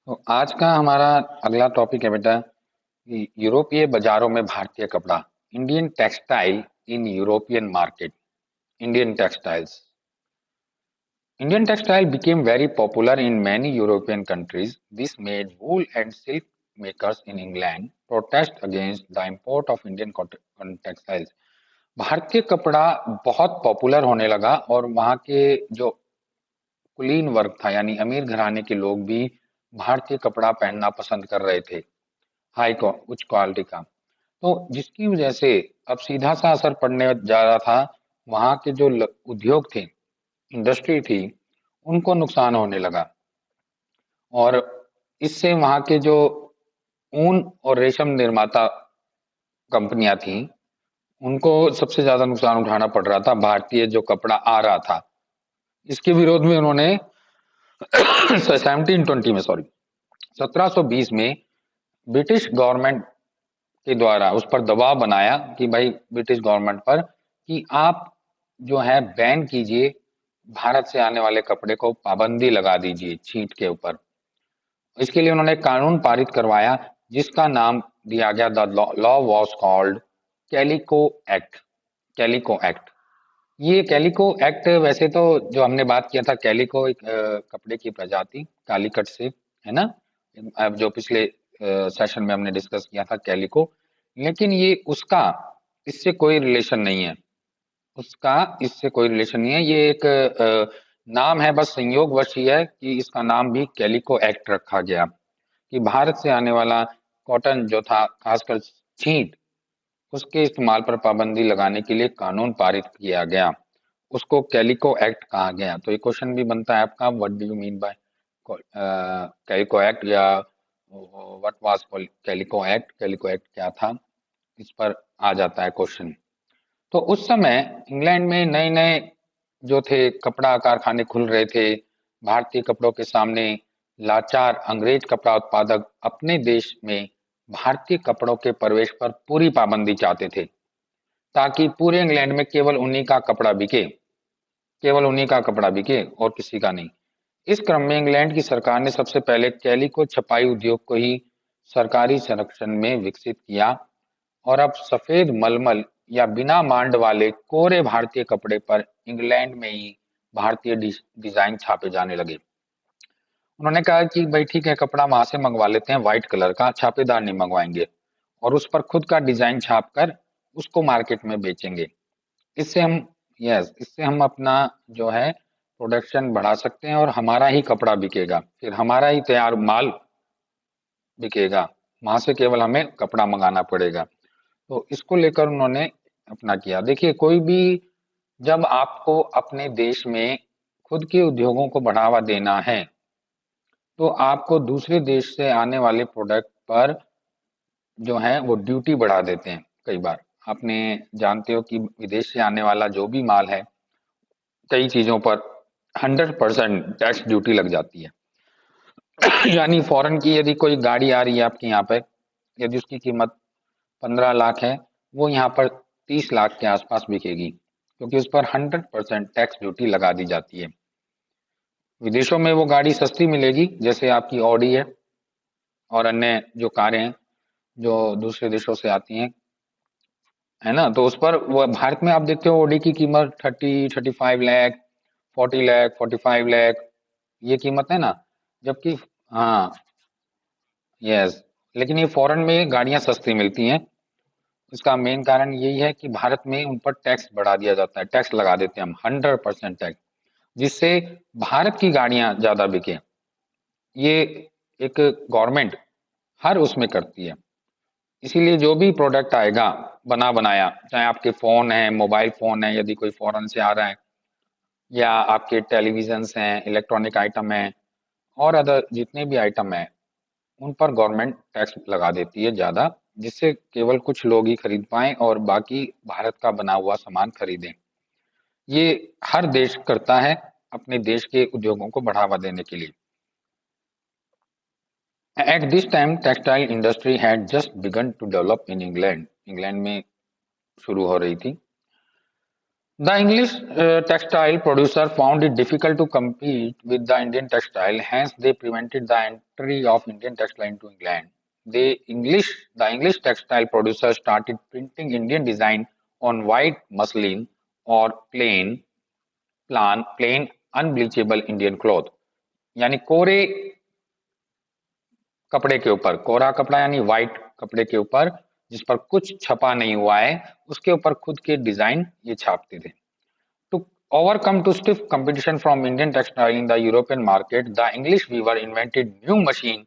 तो आज का हमारा अगला टॉपिक है बेटा कि यूरोपीय बाजारों में भारतीय कपड़ा। Indian textile in European market. Indian textiles Indian textile became very popular in many European countries. This made wool and silk makers in England protest against the import of Indian cotton textiles. भारतीय कपड़ा बहुत popular होने लगा और वहाँ के जो कुलीन वर्ग था यानी अमीर घराने के लोग भी भारतीय कपड़ा पहनना पसंद कर रहे थे। उच्च क्वालिटी का। तो जिसकी वजह से अब सीधा सा असर पड़ने जा रहा था। वहां के जो उद्योग थे, इंडस्ट्री थी, उनको नुकसान होने लगा और इससे वहां के जो ऊन और रेशम निर्माता कंपनियां थी, उनको सबसे ज्यादा नुकसान उठाना पड़ रहा था। भारतीय जो कपड़ा आ रहा था, इसके विरोध में उन्होंने 1720 में, सॉरी, 1720 में ब्रिटिश गवर्नमेंट के द्वारा उस पर दबाव बनाया कि भाई ब्रिटिश गवर्नमेंट पर कि आप जो है बैन कीजिए, भारत से आने वाले कपड़े को पाबंदी लगा दीजिए छींट के ऊपर। इसके लिए उन्होंने कानून पारित करवाया जिसका नाम दिया गया, the law was called calico act. Calico act, ये कैलिको एक्ट वैसे तो जो हमने बात किया था, कैलिको एक कपड़े की प्रजाति कालीकट से, है ना। अब जो पिछले सेशन में हमने डिस्कस किया था कैलिको, लेकिन ये उसका इससे कोई रिलेशन नहीं है। उसका इससे कोई रिलेशन नहीं है। ये एक नाम है, बस संयोगवश ही है कि इसका नाम भी कैलिको एक्ट रखा गया कि भारत से आने वाला कॉटन जो था, खासकर छींट, उसके इस्तेमाल पर पाबंदी लगाने के लिए कानून पारित किया गया। उसको कैलिको एक्ट कहा गया। तो ये क्वेश्चन भी बनता है आपका, what do you mean by calico act, या what was calico act, calico act क्या था, इस पर आ जाता है क्वेश्चन। तो उस समय इंग्लैंड में नए नए जो थे कपड़ा कारखाने खुल रहे थे। भारतीय कपड़ों के सामने लाचार अंग्रेज कपड़ा उत्पादक अपने देश में भारतीय कपड़ों के प्रवेश पर पूरी पाबंदी चाहते थे ताकि पूरे इंग्लैंड में केवल उन्हीं का कपड़ा बिके, केवल उन्हीं का कपड़ा बिके और किसी का नहीं। इस क्रम में इंग्लैंड की सरकार ने सबसे पहले कैलिको छपाई उद्योग को ही सरकारी संरक्षण में विकसित किया और अब सफेद मलमल या बिना मांड वाले कोरे भारतीय कपड़े पर इंग्लैंड में ही भारतीय डिजाइन छापे जाने लगे। उन्होंने कहा कि भाई ठीक है, कपड़ा वहां से मंगवा लेते हैं, व्हाइट कलर का, छापेदार नहीं मंगवाएंगे, और उस पर खुद का डिजाइन छाप कर उसको मार्केट में बेचेंगे। इससे हम इससे हम अपना जो है प्रोडक्शन बढ़ा सकते हैं और हमारा ही कपड़ा बिकेगा, फिर हमारा ही तैयार माल बिकेगा, वहां से केवल हमें कपड़ा मंगाना पड़ेगा। तो इसको लेकर उन्होंने अपना किया। देखिए, कोई भी, जब आपको अपने देश में खुद के उद्योगों को बढ़ावा देना है तो आपको दूसरे देश से आने वाले प्रोडक्ट पर जो है वो ड्यूटी बढ़ा देते हैं। कई बार आपने जानते हो कि विदेश से आने वाला जो भी माल है, कई चीजों पर 100% टैक्स ड्यूटी लग जाती है। यानी फॉरेन की यदि कोई गाड़ी आ रही है आपके यहाँ पे, यदि उसकी कीमत 15 लाख है, वो यहाँ पर 30 लाख के आसपास बिकेगी क्योंकि उस पर 100% टैक्स ड्यूटी लगा दी जाती है। विदेशों में वो गाड़ी सस्ती मिलेगी, जैसे आपकी ऑडी है और अन्य जो कारें हैं जो दूसरे देशों से आती हैं, है ना। तो उस पर वो भारत में आप देखते हो ऑडी की कीमत 30-35 लाख, 40 लाख, 45 लाख, ये कीमत है ना। जबकि, हाँ, यस, लेकिन ये फॉरेन में गाड़ियां सस्ती मिलती हैं। इसका मेन कारण यही है कि भारत में उन पर टैक्स बढ़ा दिया जाता है, टैक्स लगा देते हैं हम 100% टैक्स, जिससे भारत की गाड़ियां ज्यादा बिके। ये एक गवर्नमेंट हर उसमें करती है। इसीलिए जो भी प्रोडक्ट आएगा बना बनाया, चाहे आपके फोन है, मोबाइल फोन है, यदि कोई फॉरेन से आ रहा है, या आपके टेलीविजन हैं, इलेक्ट्रॉनिक आइटम है, और अदर जितने भी आइटम है, उन पर गवर्नमेंट टैक्स लगा देती है ज्यादा, जिससे केवल कुछ लोग ही खरीद पाएं और बाकी भारत का बना हुआ सामान खरीदें। ये हर देश करता है अपने देश के उद्योगों को बढ़ावा देने के लिए। At this time textile industry had just begun to develop in England. England में शुरू हो रही थी। The English textile producer found it difficult to compete with the Indian textile, hence they prevented the entry of Indian textile into England. The English textile producer started printing Indian design on white muslin or plain unbleachable Indian cloth. यानी कोरे कपड़े के ऊपर, कोरा कपड़ा यानी white कपड़े के ऊपर जिस पर कुछ छपा नहीं हुआ है, उसके ऊपर खुद के डिजाइन ये छापते थे. To overcome to stiff competition from Indian textile in the European market, the English weaver invented new machine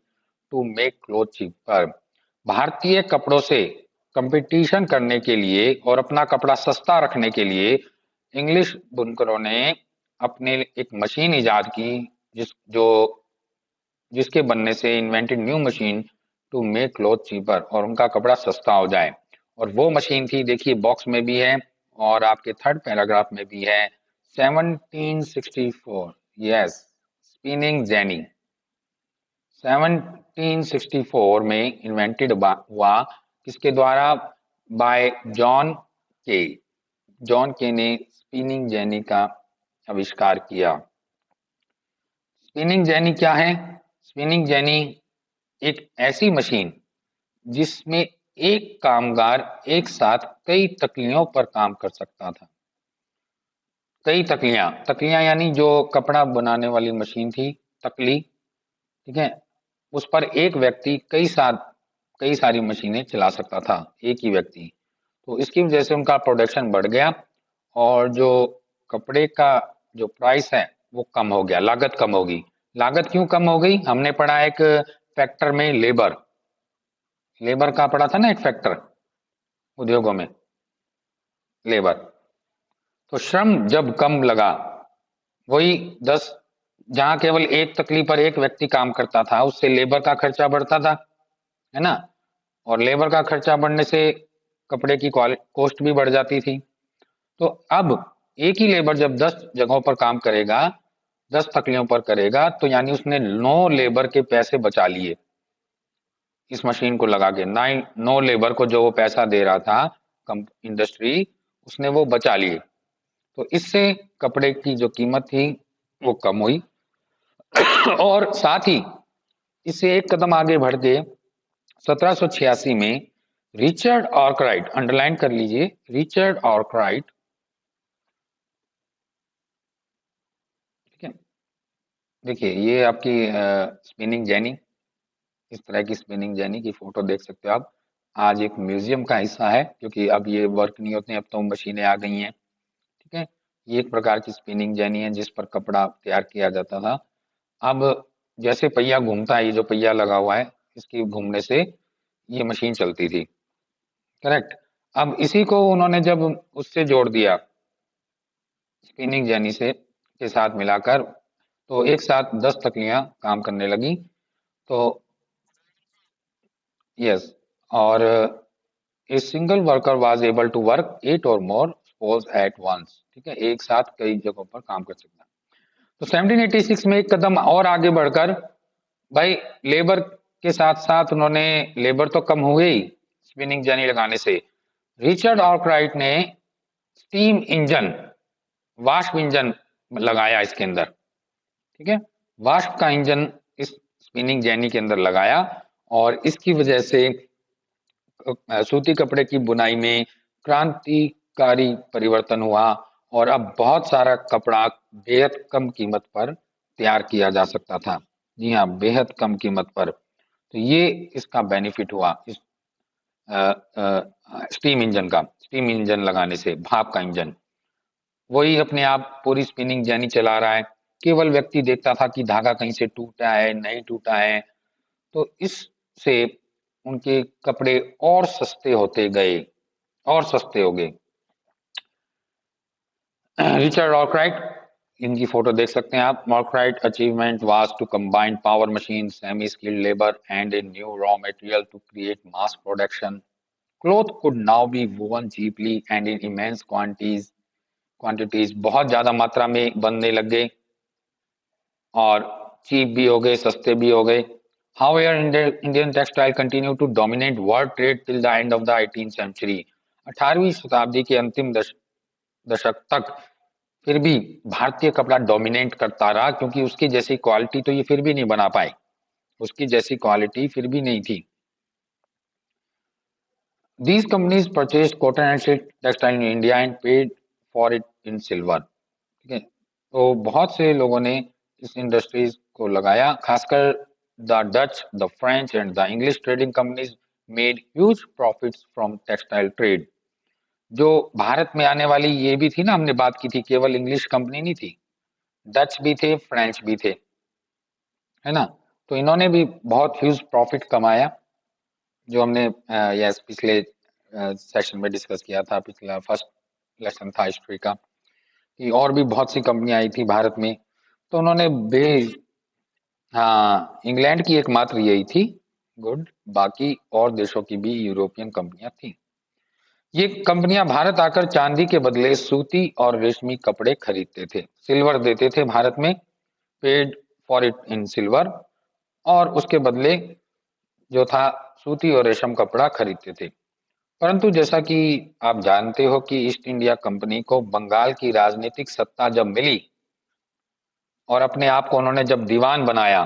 to make clothes cheaper. भारतीय कपड़ों से कंपटीशन करने के लिए और अपना कपड़ा सस्ता रखने के लिए इंग्लिश बुनकरों ने अपने एक मशीन इजाद की जिसके बनने से invented new machine to make cloth cheaper, और उनका कपड़ा सस्ता हो जाए. और वो मशीन थी, देखिए बॉक्स में भी है और आपके थर्ड पैराग्राफ में भी है, 1764. यस, स्पिनिंग जेनी 1764 में इन्वेंटेड हुआ. किसके द्वारा? बाय के जॉन के ने स्पिनिंग जेनी का आविष्कार किया. स्पिनिंग जेनी क्या है? स्पिनिंग जेनी एक ऐसी मशीन जिसमें एक कामगार एक साथ कई तकलियों पर काम कर सकता था. कई तकलियां यानी जो कपड़ा बनाने वाली मशीन थी, तकली, ठीक है, उस पर एक व्यक्ति कई सारी मशीनें चला सकता था, एक ही व्यक्ति. तो इसकी वजह से उनका प्रोडक्शन बढ़ गया और जो कपड़े का जो प्राइस है वो कम हो गया, लागत कम होगी. लागत क्यों कम हो गई? हमने पढ़ा एक फैक्टर में लेबर का पढ़ा था ना, एक फैक्टर उद्योगों में लेबर. तो श्रम जब कम लगा, वही 10, जहां केवल एक तकली पर एक व्यक्ति काम करता था, उससे लेबर का खर्चा बढ़ता था, है ना. और लेबर का खर्चा बढ़ने से कपड़े की कॉस्ट भी बढ़ जाती थी. तो अब एक ही लेबर जब 10 जगहों पर काम करेगा, 10 तकलियों पर करेगा, तो यानी उसने 9 लेबर के पैसे बचा लिए इस मशीन को लगा के. 9 लेबर को जो वो पैसा दे रहा था इंडस्ट्री, उसने वो बचा लिए. तो इससे कपड़े की जो कीमत थी वो कम हुई. और साथ ही इससे एक कदम आगे बढ़ के 1786 में रिचर्ड आर्कराइट, अंडरलाइन कर लीजिए, रिचर्ड आर्कराइट, ठीक है. देखिए ये आपकी स्पिनिंग जेनी, इस तरह की स्पिनिंग जेनी की फोटो देख सकते हो आप. आज एक म्यूजियम का हिस्सा है क्योंकि अब ये वर्क नहीं होते हैं, अब तो मशीनें आ गई हैं, ठीक है. ये एक प्रकार की स्पिनिंग जेनी है जिस पर कपड़ा तैयार किया जाता था. अब जैसे पहिया घूमता है, ये जो पहिया लगा हुआ है, इसके घूमने से ये मशीन चलती थी, करेक्ट. अब इसी को उन्होंने जब उससे जोड़ दिया, स्पिनिंग जेनी से के साथ मिलाकर, तो एक साथ 10 तकलियां काम करने लगी. तो यस, और a single worker was able to work 8 or more स्पोल्स eight once, ठीक है, एक साथ कई जगहों पर काम कर सकता है. तो 1786 में एक कदम और आगे बढ़कर, भाई लेबर के साथ साथ उन्होंने, लेबर तो कम हुई ही स्पिनिंग जेनी लगाने से, रिचर्ड आर्कराइट ने स्टीम इंजन, वाष्प इंजन लगाया इसके अंदर, ठीक है. वाष्प का इंजन इस स्पिनिंग जेनी के अंदर लगाया और इसकी वजह से सूती कपड़े की बुनाई में क्रांतिकारी परिवर्तन हुआ और अब बहुत सारा कपड़ा बेहद कम कीमत पर तैयार किया जा सकता था. जी हाँ, बेहद कम कीमत पर. तो ये इसका बेनिफिट हुआ इस स्टीम इंजन लगाने से, भाप का इंजन. वही अपने आप पूरी स्पिनिंग जेनी चला रहा है, केवल व्यक्ति देखता था कि धागा कहीं से टूटा है नहीं टूटा है. तो इससे उनके कपड़े और सस्ते होते गए, और सस्ते हो गए. रिचर्ड आर्कराइट, इनकी फोटो देख सकते हैं आप. Arkwright achievement was to combine power machine, semi skilled labour and a new raw material to create mass production. Cloth could now be woven cheaply and in immense quantities, बहुत ज्यादा मात्रा में बनने लग गए और चीप भी हो गए, सस्ते भी हो गए. However, Indian textile continued to dominate world trade till the end of the 18th century. 18वीं शताब्दी के अंतिम दशक तक फिर भी भारतीय कपड़ा डोमिनेट करता रहा, क्योंकि उसकी जैसी क्वालिटी तो ये फिर भी नहीं बना पाए, उसकी जैसी क्वालिटी फिर भी नहीं थी। These companies purchased cotton and silk textile in India and paid for it in silver. ठीक है, तो बहुत से लोगों ने इस इंडस्ट्रीज को लगाया, खासकर the Dutch, the French and the English trading companies made huge profits from textile trade. जो भारत में आने वाली ये भी थी ना, हमने बात की थी, केवल इंग्लिश कंपनी नहीं थी, डच भी थे, फ्रेंच भी थे, है ना। तो इन्होंने भी बहुत ह्यूज प्रॉफिट कमाया, जो हमने यस पिछले सेशन में डिस्कस किया था, पिछला फर्स्ट लेसन था हिस्ट्री का, कि और भी बहुत सी कंपनियां आई थी भारत में, तो उन्होंने भेज, हाँ, इंग्लैंड की एकमात्र यही थी, गुड, बाकी और देशों की भी यूरोपियन कंपनियां थी। ये कंपनियां भारत आकर चांदी के बदले सूती और रेशमी कपड़े खरीदते थे, सिल्वर देते थे भारत में, paid for it in silver, और उसके बदले जो था सूती और रेशम कपड़ा खरीदते थे। परंतु जैसा कि आप जानते हो कि ईस्ट इंडिया कंपनी को बंगाल की राजनीतिक सत्ता जब मिली और अपने आप को उन्होंने जब दीवान बनाया,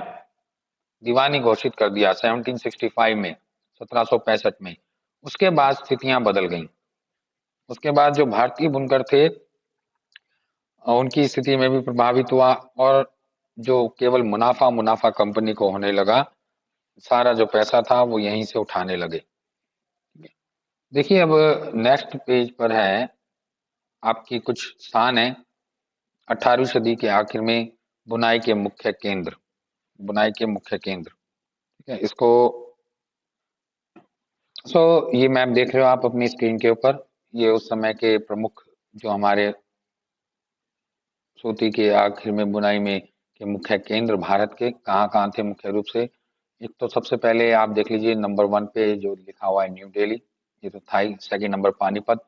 दीवानी घोषित कर दिया 1765 में, 1765 में, उसके बाद स्थितियां बदल गईं। उसके बाद जो भारतीय बुनकर थे उनकी स्थिति में भी प्रभावित हुआ, और जो केवल मुनाफा मुनाफा कंपनी को होने लगा, सारा जो पैसा था वो यहीं से उठाने लगे। देखिए अब नेक्स्ट पेज पर है आपकी कुछ स्थान है 18वीं सदी के आखिर में बुनाई के मुख्य केंद्र, बुनाई के मुख्य केंद्र, ठीक है। इसको ये मैप देख रहे हो आप अपनी स्क्रीन के ऊपर, ये उस समय के प्रमुख जो हमारे सूती के आखिर में बुनाई में के मुख्य केंद्र भारत के कहाँ कहाँ थे मुख्य रूप से। एक तो सबसे पहले आप देख लीजिए नंबर 1 पे जो लिखा हुआ है न्यू दिल्ली, ये तो था ही। सेकेंड नंबर पानीपत,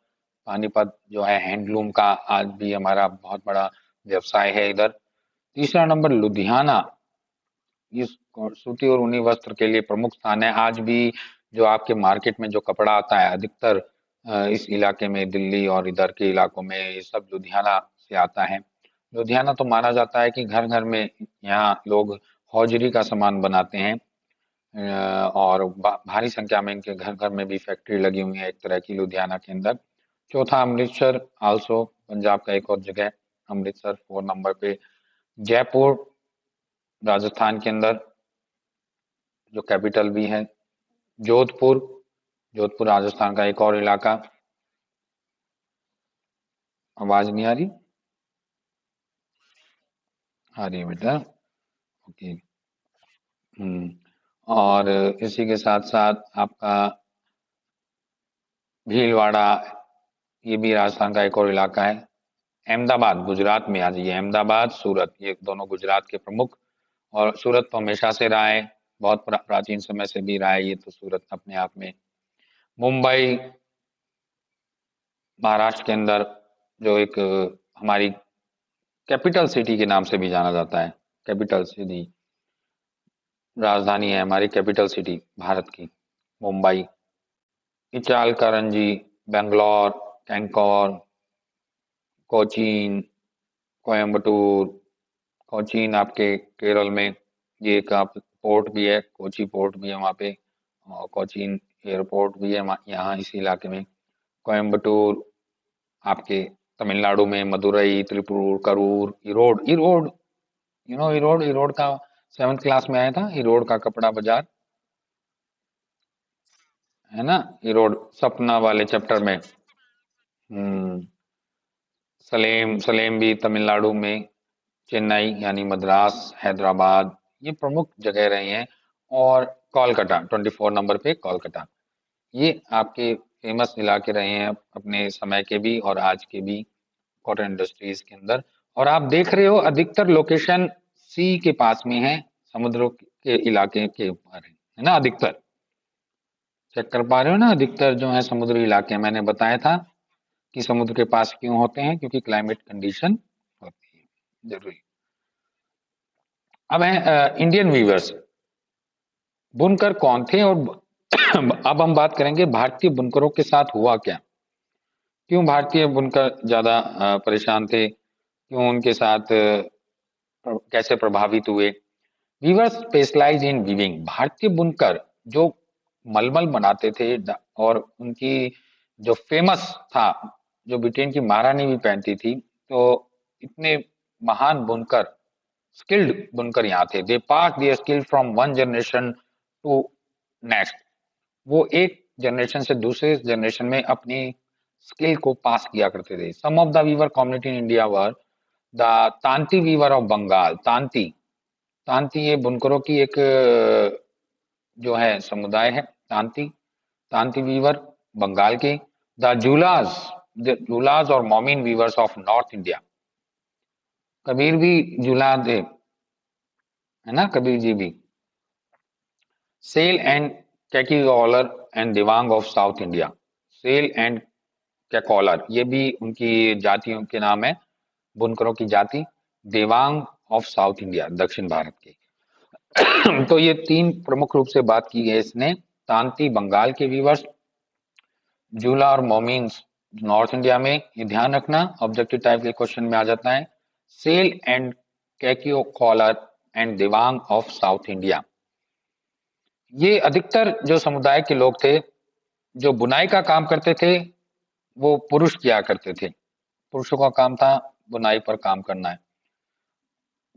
पानीपत जो है हैंडलूम का आज भी हमारा बहुत बड़ा व्यवसाय है इधर। तीसरा नंबर लुधियाना, ये सूती और ऊनी वस्त्र के लिए प्रमुख स्थान है। आज भी जो आपके मार्केट में जो कपड़ा आता है अधिकतर इस इलाके में, दिल्ली और इधर के इलाकों में, ये सब लुधियाना से आता है। लुधियाना तो माना जाता है कि घर घर में यहाँ लोग हौजरी का सामान बनाते हैं, और भारी संख्या में इनके घर घर में भी फैक्ट्री लगी हुई है एक तरह की लुधियाना के अंदर। चौथा अमृतसर, आल्सो पंजाब का एक और जगह अमृतसर 4 नंबर पे। जयपुर राजस्थान के अंदर जो कैपिटल भी है। जोधपुर, जोधपुर राजस्थान का एक और इलाका। आवाज नहीं आ रही? आ रही है बेटा, ओके। और इसी के साथ साथ आपका भीलवाड़ा, ये भी राजस्थान का एक और इलाका है। अहमदाबाद गुजरात में आ जाइए, अहमदाबाद, सूरत, ये दोनों गुजरात के प्रमुख, और सूरत तो हमेशा से रहा है, बहुत प्राचीन समय से भी रहा है ये तो सूरत अपने आप में। मुंबई महाराष्ट्र के अंदर जो एक हमारी कैपिटल सिटी के नाम से भी जाना जाता है, कैपिटल सिटी, राजधानी है हमारी, कैपिटल सिटी भारत की मुंबई। इचालकरंजी, बेंगलोर, कैंकोर, कोचीन, कोयम्बटूर, कोचीन आपके केरल में, ये एक आप पोर्ट भी है, कोची पोर्ट भी है वहाँ पे, और कोचीन एयरपोर्ट भी है यहाँ इस इलाके में। कोयम्बटूर आपके तमिलनाडु में, मदुरई, त्रिपुर, करूर, इरोड, इरोड, इरोड, इरोड का 7th क्लास में आया था, इरोड का कपड़ा बाजार, है ना, इरोड सपना वाले चैप्टर में। हम्म, सलेम, सलेम भी तमिलनाडु में, चेन्नई यानी मद्रास, हैदराबाद, ये प्रमुख जगह रही हैं। और कोलकाता 24 नंबर पे, कोलकाता, ये आपके फेमस इलाके रहे हैं अपने समय के भी और आज के भी कॉटन इंडस्ट्रीज के अंदर। और आप देख रहे हो अधिकतर लोकेशन सी के पास में है, समुद्र के इलाके के ऊपर है ना अधिकतर। चेक कर पा रहे हो ना, अधिकतर जो है समुद्री इलाके, मैंने बताया था कि समुद्र के पास क्यों होते हैं, क्योंकि क्लाइमेट कंडीशन होती है जरूरी। अब है इंडियन वीवर्स, बुनकर कौन थे, और अब हम बात करेंगे भारतीय बुनकरों के साथ हुआ क्या। क्यों भारतीय बुनकर ज्यादा परेशान थे, क्यों उनके साथ कैसे प्रभावित हुए? वीवर स्पेशलाइज इन वीविंग, भारतीय बुनकर जो मलमल बनाते थे और उनकी जो फेमस था, जो ब्रिटेन की महारानी भी पहनती थी, तो इतने महान बुनकर, स्किल्ड बुनकर यहाँ थे। They pass their skill from one generation to next, वो एक जनरेशन से दूसरे जनरेशन में अपनी स्किल को पास किया करते थे। Some of the weaver community in India were the Tanti weaver of Bengal. Tanti, Tanti ये बुनकरों की एक जो है समुदाय है, तांती, तांती वीवर बंगाल के। द जूलास और Momin weavers of north India, Kabir भी जूला थे, है ना, कबीर जी भी। Sale and Kaikolar and Devang of south India, Sale and Kaikolar ये भी उनकी जातियों के नाम है, बुनकरों की जाति। देवांग ऑफ साउथ इंडिया, दक्षिण भारत के। तो ये तीन प्रमुख रूप से बात की है इसने। तांती बंगाल के वीवर्स, जूला और मोमिन्स नॉर्थ इंडिया में, ये ध्यान रखना ऑब्जेक्टिव टाइप के क्वेश्चन में आ जाता है। Sale and Kaikolar and Devang of south India, ये अधिकतर जो समुदाय के लोग थे जो बुनाई का काम करते थे, वो पुरुष किया करते थे, पुरुषों का काम था बुनाई पर काम करना है।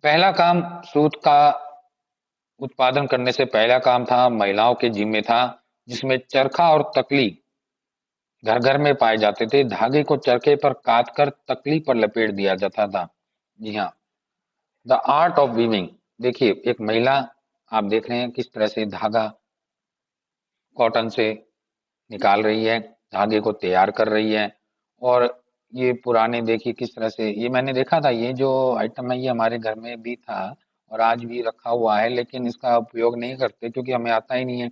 पहला काम सूत का उत्पादन करने से पहला काम था महिलाओं के जिम्मे था, जिसमें चरखा और तकली घर घर में पाए जाते थे। धागे को चरखे पर काट कर तकली पर लपेट दिया जाता था। जी हाँ, द आर्ट ऑफ वीविंग, देखिए एक महिला, आप देख रहे हैं किस तरह से धागा कॉटन से निकाल रही है, धागे को तैयार कर रही है। और ये पुराने देखिए किस तरह से, ये मैंने देखा था, ये जो आइटम है ये हमारे घर में भी था और आज भी रखा हुआ है, लेकिन इसका उपयोग नहीं करते क्योंकि हमें आता ही नहीं है।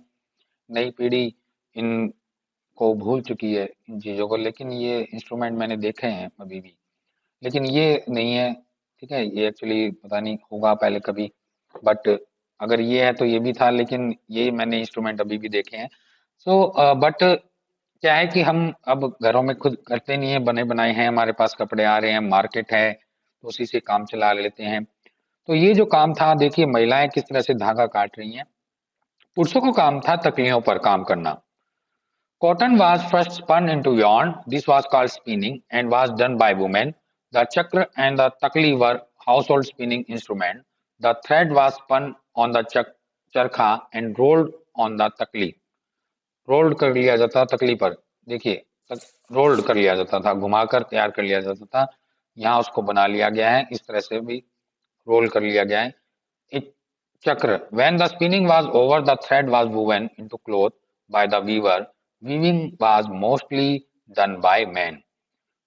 नई पीढ़ी इनको भूल चुकी है इन चीजों को, लेकिन ये इंस्ट्रूमेंट मैंने देखे हैं अभी भी, लेकिन ये नहीं है। ठीक है, ये एक्चुअली पता नहीं होगा पहले कभी, बट अगर ये है तो ये भी था, लेकिन ये मैंने इंस्ट्रूमेंट अभी भी देखे हैं। सो बट क्या है कि हम अब घरों में खुद करते नहीं है, बने बनाए हैं, हमारे पास कपड़े आ रहे हैं, मार्केट है, तो उसी से काम चला लेते हैं। तो ये जो काम था, देखिए महिलाएं किस तरह से धागा काट रही हैं। पुरुषों का काम था तकलियों पर काम करना। Cotton was first spun into yarn. This was called spinning and was done by women. The chakra and the takli were household spinning instruments. The thread was spun on the charkha and rolled on the takli. Rolled कर लिया जाता तकली पर, देखिए rolled कर लिया जाता था, घुमाकर तैयार कर लिया जाता था। यहाँ उसको बना लिया गया है, इस तरह से भी रोल कर लिया गया है। एक चक्र, when the spinning was over the thread was woven into cloth by the weaver. Weaving was mostly done by men.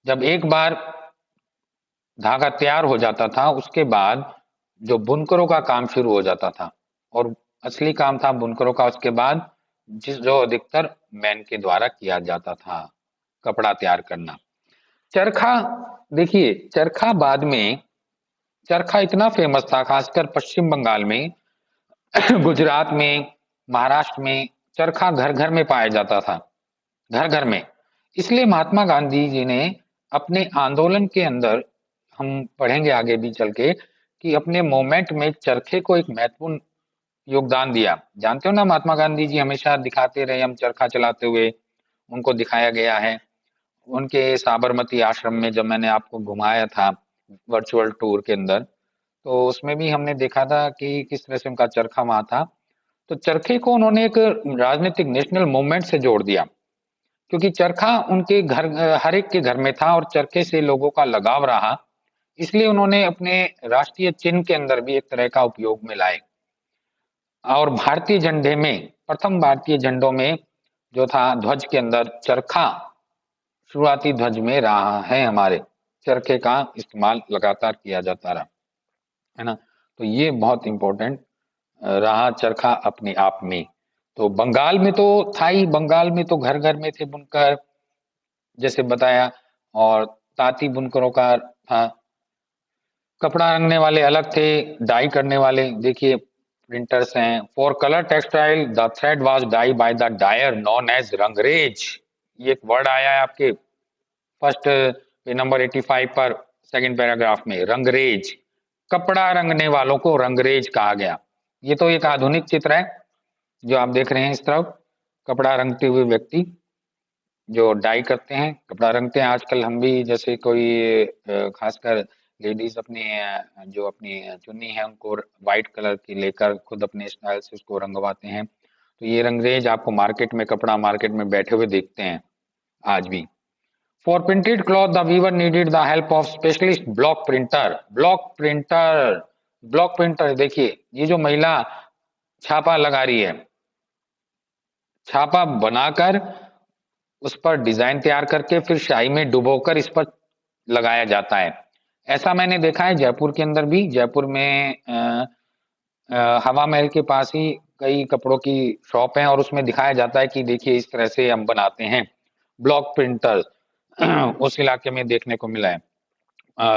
जब एक बार धागा तैयार हो जाता था, उसके बाद जो बुनकरों का काम शुरू हो जाता था, और असली काम था बुनकरों का उसके बाद, जो अधिकतर मैन के द्वारा किया जाता था, कपड़ा तैयार करना। चरखा, देखिए चरखा बाद में, चरखा इतना फेमस था खासकर पश्चिम बंगाल में, गुजरात में, महाराष्ट्र में चरखा घर घर में पाया जाता था, घर घर में। इसलिए महात्मा गांधी जी ने अपने आंदोलन के अंदर, हम पढ़ेंगे आगे भी चल के, कि अपने मूवमेंट में चरखे को एक महत्वपूर्ण योगदान दिया। जानते हो ना, महात्मा गांधी जी हमेशा दिखाते रहे, हम चरखा चलाते हुए उनको दिखाया गया है। उनके साबरमती आश्रम में जब मैंने आपको घुमाया था वर्चुअल टूर के अंदर, तो उसमें भी हमने देखा था कि किस तरह से उनका चरखा वहां था। तो चरखे को उन्होंने एक राजनीतिक नेशनल मूवमेंट से जोड़ दिया, क्योंकि चरखा उनके घर, हर एक के घर में था और चरखे से लोगों का लगाव रहा, इसलिए उन्होंने अपने राष्ट्रीय चिन्ह के अंदर भी एक तरह का उपयोग में लाए। और भारतीय झंडे में, प्रथम भारतीय झंडों में जो था ध्वज के अंदर चरखा शुरुआती ध्वज में रहा है, हमारे चरखे का इस्तेमाल लगातार किया जाता रहा है ना। तो ये बहुत इंपॉर्टेंट रहा चरखा अपने आप में। तो बंगाल में तो था ही, बंगाल में तो घर घर में थे बुनकर, जैसे बताया, और तांती बुनकरों का था। कपड़ा रंगने वाले अलग थे, डाई करने वाले देखिए प्रिंटर्स हैं। For colour textile the thread was dye by the dyer known as rangrez. ये एक वर्ड आया है आपके फर्स्ट पे नंबर 85 पर सेकंड पैराग्राफ में रंगरेज, कपड़ा रंगने वालों को रंगरेज कहा गया। ये तो एक आधुनिक चित्र है जो आप देख रहे हैं इस तरफ, कपड़ा रंगते हुए व्यक्ति जो डाई करते हैं, कपड़ा रंगते हैं। आजकल हम भी जैसे कोई खासकर लेडीज अपने जो अपनी चुन्नी है उनको व्हाइट कलर की लेकर खुद अपने स्टाइल से उसको रंगवाते हैं। तो ये रंगरेज आपको मार्केट में, कपड़ा मार्केट में बैठे हुए देखते हैं आज भी। For printed cloth the weaver needed the help of specialist block printer. Block printer देखिए, ये जो महिला छापा लगा रही है, छापा बनाकर उस पर डिजाइन तैयार करके फिर स्याही में डुबोकर इस पर लगाया जाता है। ऐसा मैंने देखा है जयपुर के अंदर भी। जयपुर में हवा महल के पास ही कई कपड़ों की शॉप है और उसमें दिखाया जाता है कि देखिए इस तरह से हम बनाते हैं ब्लॉक प्रिंटर। उस इलाके में देखने को मिला है।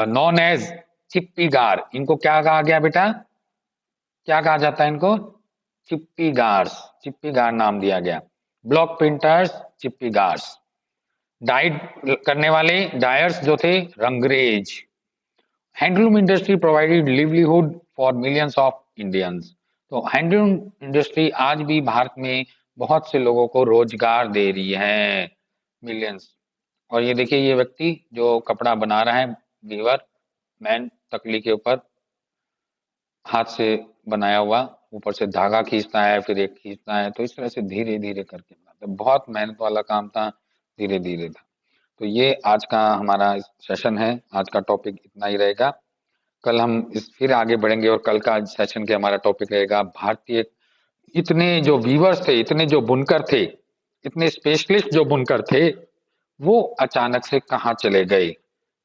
नॉन एज चिप्पीगार, इनको क्या कहा गया बेटा, क्या कहा जाता है इनको? चिप्पीगार नाम दिया गया। Block printers, चिप्पीगार्स। डाइड करने वाले डायर्स जो थे, रंगरेज। Handloom industry provided livelihood for millions of Indians. तो हैंडलूम इंडस्ट्री आज भी भारत में बहुत से लोगों को रोजगार दे रही है, मिलियंस। और ये देखिए, ये व्यक्ति जो कपड़ा बना रहा है, वीवर मैन, तकली के ऊपर हाथ से बनाया हुआ, ऊपर से धागा खींचता है, फिर एक खींचता है, तो इस तरह से धीरे धीरे करके बनाता है। बहुत मेहनत वाला काम था, धीरे धीरे था। तो ये आज का हमारा सेशन है, आज का टॉपिक इतना ही रहेगा। कल हम इस फिर आगे बढ़ेंगे और कल का सेशन के हमारा टॉपिक रहेगा भारतीय, इतने जो वीवर्स थे, इतने जो बुनकर थे, इतने स्पेशलिस्ट जो बुनकर थे, वो अचानक से कहाँ चले गए,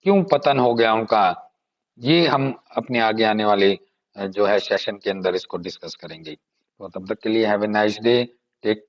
क्यों पतन हो गया उनका, ये हम अपने आगे आने वाले जो है सेशन के अंदर इसको डिस्कस करेंगे। तो तब तक के लिए have a nice day, take